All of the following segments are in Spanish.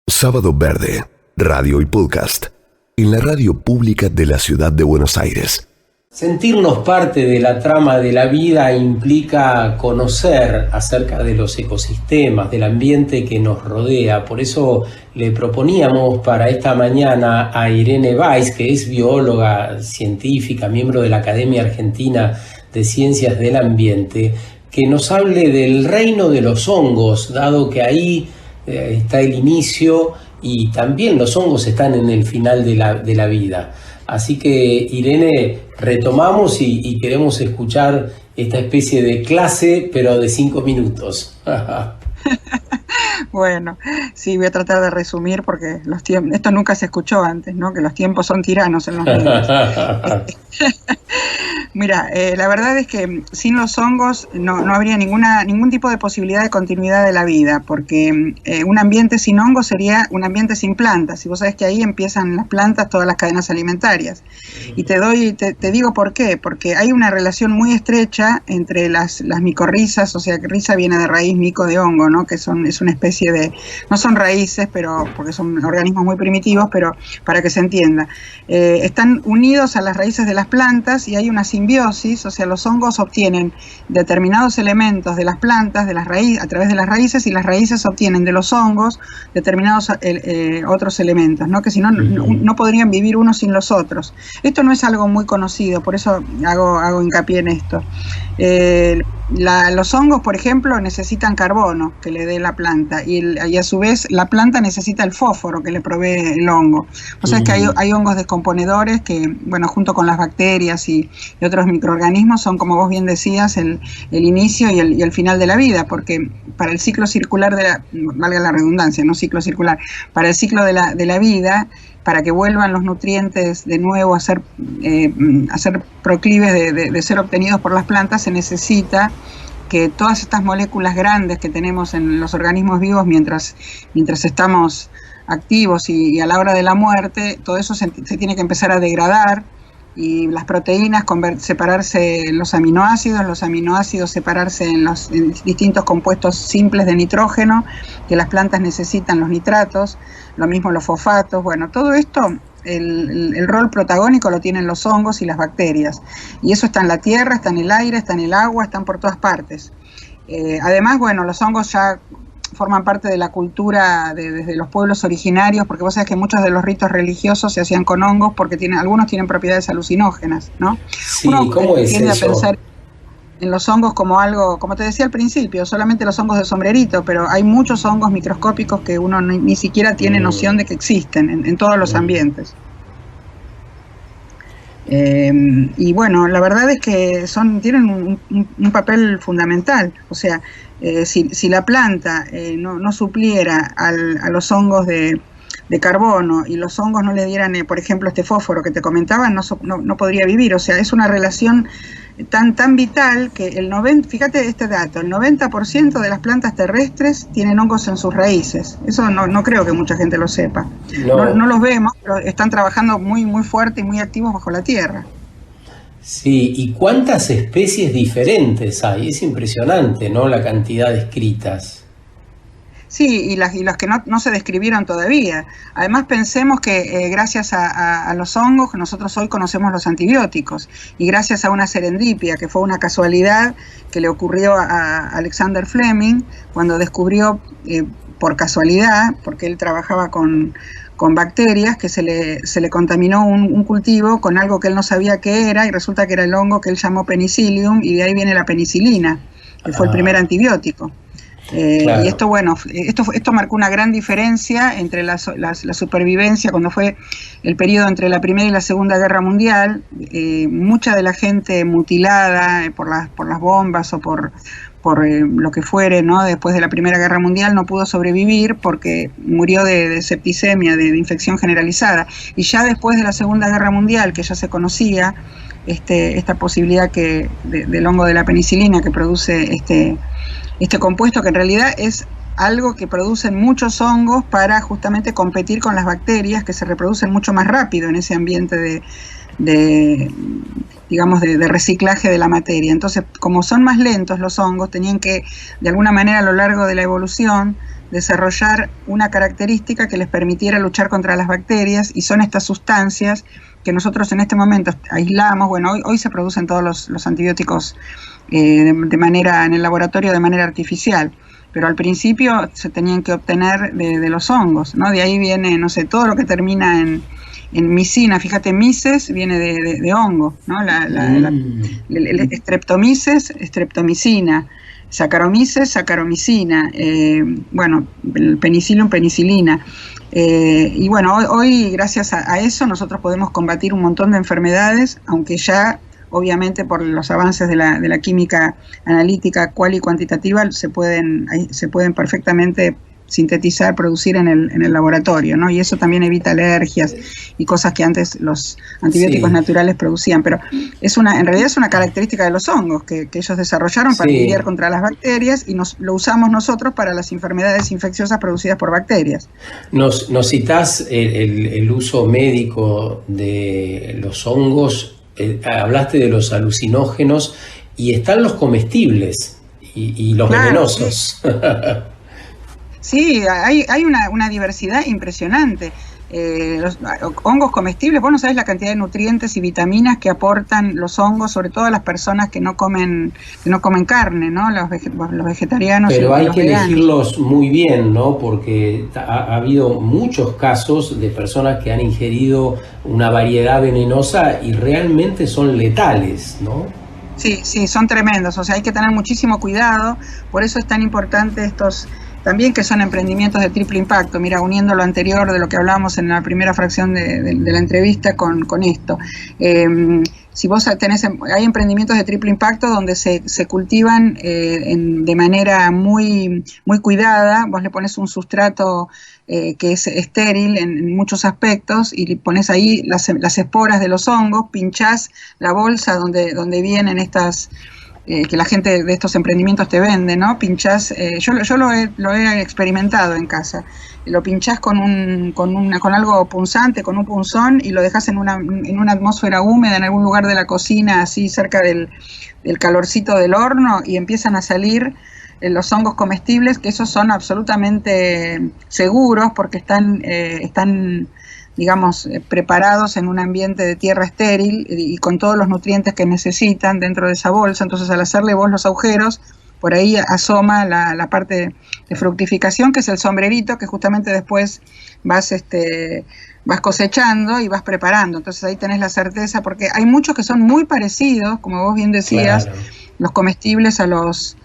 Sábado Verde, radio y podcast, en la radio pública de la ciudad de Buenos Aires. Sentirnos parte de la trama de la vida implica conocer acerca de los ecosistemas, del ambiente que nos rodea. Por eso le proponíamos para esta mañana a Irene Weiss, que es bióloga científica, miembro de la Academia Argentina de Ciencias del Ambiente, que nos hable del reino de los hongos, dado que ahí está el inicio y también los hongos están en el final de la vida. Así que, Irene, retomamos y queremos escuchar esta especie de clase, pero de 5 minutos. Bueno, sí, voy a tratar de resumir porque esto nunca se escuchó antes, ¿no? Que los tiempos son tiranos en los medios. Mira, la verdad es que sin los hongos no habría ningún tipo de posibilidad de continuidad de la vida, porque un ambiente sin hongos sería un ambiente sin plantas, y vos sabés que ahí empiezan las plantas, todas las cadenas alimentarias. Y te digo por qué, porque hay una relación muy estrecha entre las micorrizas, o sea que risa viene de raíz, mico de hongo, ¿no? Que es una especie de, no son raíces, pero porque son organismos muy primitivos, pero para que se entienda, están unidos a las raíces de las plantas y hay una simbiosis, o sea, los hongos obtienen determinados elementos de las plantas, de las raíces, a través de las raíces, y las raíces obtienen de los hongos determinados otros elementos, ¿no? Que si no, no podrían vivir unos sin los otros. Esto no es algo muy conocido, por eso hago hincapié en esto. Los hongos, por ejemplo, necesitan carbono que le dé la planta y a su vez la planta necesita el fósforo que le provee el hongo. O sea, es que hay hongos descomponedores que, bueno, junto con las bacterias y otros microorganismos son, como vos bien decías, el inicio y el final de la vida, porque para el ciclo circular valga la redundancia, no ciclo circular, para el ciclo de la vida, para que vuelvan los nutrientes de nuevo a ser proclives de ser obtenidos por las plantas, se necesita que todas estas moléculas grandes que tenemos en los organismos vivos mientras estamos activos y a la hora de la muerte, todo eso se tiene que empezar a degradar, y las proteínas separarse en los aminoácidos separarse en distintos compuestos simples de nitrógeno que las plantas necesitan, los nitratos, lo mismo los fosfatos. Bueno, todo esto, el rol protagónico lo tienen los hongos y las bacterias, y eso está en la tierra, está en el aire, está en el agua, están por todas partes. Además, bueno, los hongos ya forman parte de la cultura desde los pueblos originarios, porque vos sabés que muchos de los ritos religiosos se hacían con hongos porque algunos tienen propiedades alucinógenas, ¿no? Sí, ¿cómo es tiende eso? A pensar en los hongos como algo, como te decía al principio, solamente los hongos de sombrerito, pero hay muchos hongos microscópicos que uno ni siquiera tiene noción de que existen en todos los ambientes. Y bueno, la verdad es que tienen un papel fundamental. O sea, si la planta no supliera a los hongos de carbono y los hongos no le dieran, por ejemplo, este fósforo que te comentaba, no podría vivir. O sea, es una relación tan vital que fíjate este dato, el 90% de las plantas terrestres tienen hongos en sus raíces. Eso no creo que mucha gente lo sepa. No los vemos, pero están trabajando muy, muy fuerte y muy activos bajo la tierra. Sí, y cuántas especies diferentes hay, es impresionante, ¿no? La cantidad descritas. Sí, y las que no se describieron todavía. Además, pensemos que gracias a los hongos nosotros hoy conocemos los antibióticos, y gracias a una serendipia, que fue una casualidad que le ocurrió a Alexander Fleming cuando descubrió, por casualidad, porque él trabajaba con bacterias, que se le contaminó un cultivo con algo que él no sabía qué era, y resulta que era el hongo que él llamó penicillium, y de ahí viene la penicilina, que fue el primer antibiótico. Claro. Y esto marcó una gran diferencia entre la supervivencia cuando fue el periodo entre la Primera y la Segunda Guerra Mundial. Mucha de la gente mutilada por las bombas o por lo que fuere, ¿no? Después de la Primera Guerra Mundial no pudo sobrevivir porque murió de septicemia, de infección generalizada. Y ya después de la Segunda Guerra Mundial, que ya se conocía esta posibilidad del hongo de la penicilina, que produce este compuesto, que en realidad es algo que producen muchos hongos para justamente competir con las bacterias, que se reproducen mucho más rápido en ese ambiente de reciclaje de la materia. Entonces, como son más lentos los hongos, tenían que, de alguna manera, a lo largo de la evolución, desarrollar una característica que les permitiera luchar contra las bacterias, y son estas sustancias que nosotros en este momento aislamos. Bueno, hoy se producen todos los antibióticos de manera, en el laboratorio, de manera artificial, pero al principio se tenían que obtener de los hongos, ¿no? De ahí viene, no sé, todo lo que termina en micina. Fíjate, mices viene de hongo, ¿no? El streptomices, streptomicina, Saccharomyces, saccharomicina, bueno, el penicillium, penicilina. Y bueno, hoy gracias a eso nosotros podemos combatir un montón de enfermedades, aunque ya obviamente por los avances de la química analítica cual y cuantitativa se pueden perfectamente sintetizar, producir en el laboratorio, ¿no? Y eso también evita alergias y cosas que antes los antibióticos naturales producían. Pero en realidad es una característica de los hongos que ellos desarrollaron para lidiar contra las bacterias, y lo usamos nosotros para las enfermedades infecciosas producidas por bacterias. Nos citás el uso médico de los hongos, hablaste de los alucinógenos, y están los comestibles y los venenosos. Sí, hay una diversidad impresionante. Los hongos comestibles, vos no sabés la cantidad de nutrientes y vitaminas que aportan los hongos, sobre todo a las personas que no comen carne, ¿no? Los vegetarianos. Pero hay que elegirlos muy bien, ¿no? Porque ha habido muchos casos de personas que han ingerido una variedad venenosa y realmente son letales, ¿no? Sí, son tremendos. O sea, hay que tener muchísimo cuidado. Por eso es tan importante estos también, que son emprendimientos de triple impacto. Mira, uniendo lo anterior de lo que hablábamos en la primera fracción de la entrevista con esto. Si vos hay emprendimientos de triple impacto donde se cultivan de manera muy, muy cuidada. Vos le pones un sustrato que es estéril en muchos aspectos, y le pones ahí las esporas de los hongos, pinchás la bolsa donde vienen estas... que la gente de estos emprendimientos te vende, ¿no? Pinchás, yo lo he experimentado en casa. Lo pinchás con algo punzante, con un punzón, y lo dejás en una atmósfera húmeda en algún lugar de la cocina, así cerca del calorcito del horno, y empiezan a salir los hongos comestibles, que esos son absolutamente seguros porque están digamos, preparados en un ambiente de tierra estéril y con todos los nutrientes que necesitan dentro de esa bolsa. Entonces, al hacerle vos los agujeros, por ahí asoma la parte de fructificación, que es el sombrerito, que justamente después vas cosechando y vas preparando. Entonces ahí tenés la certeza, porque hay muchos que son muy parecidos, como vos bien decías, claro, los comestibles a los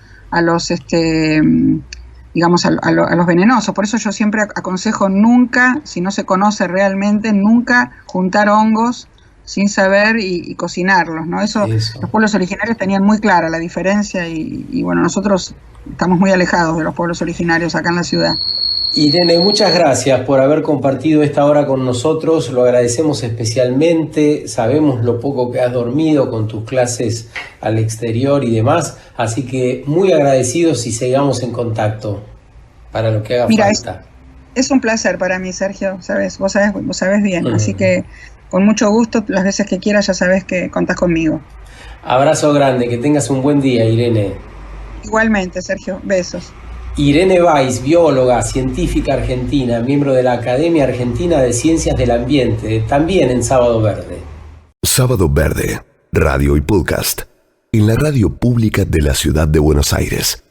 digamos, a los venenosos. Por eso yo siempre aconsejo nunca, si no se conoce realmente, nunca juntar hongos sin saber y cocinarlos, ¿no? Eso los pueblos originarios tenían muy clara la diferencia, y bueno, nosotros estamos muy alejados de los pueblos originarios acá en la ciudad. Irene, muchas gracias por haber compartido esta hora con nosotros, lo agradecemos especialmente, sabemos lo poco que has dormido con tus clases al exterior y demás, así que muy agradecidos y sigamos en contacto para lo que haga falta. Es un placer para mí, Sergio, vos sabés bien, así que con mucho gusto, las veces que quieras ya sabés que contás conmigo. Abrazo grande, que tengas un buen día, Irene. Igualmente, Sergio, besos. Irene Weiss, bióloga, científica argentina, miembro de la Academia Argentina de Ciencias del Ambiente, también en Sábado Verde. Sábado Verde, radio y podcast, en la radio pública de la ciudad de Buenos Aires.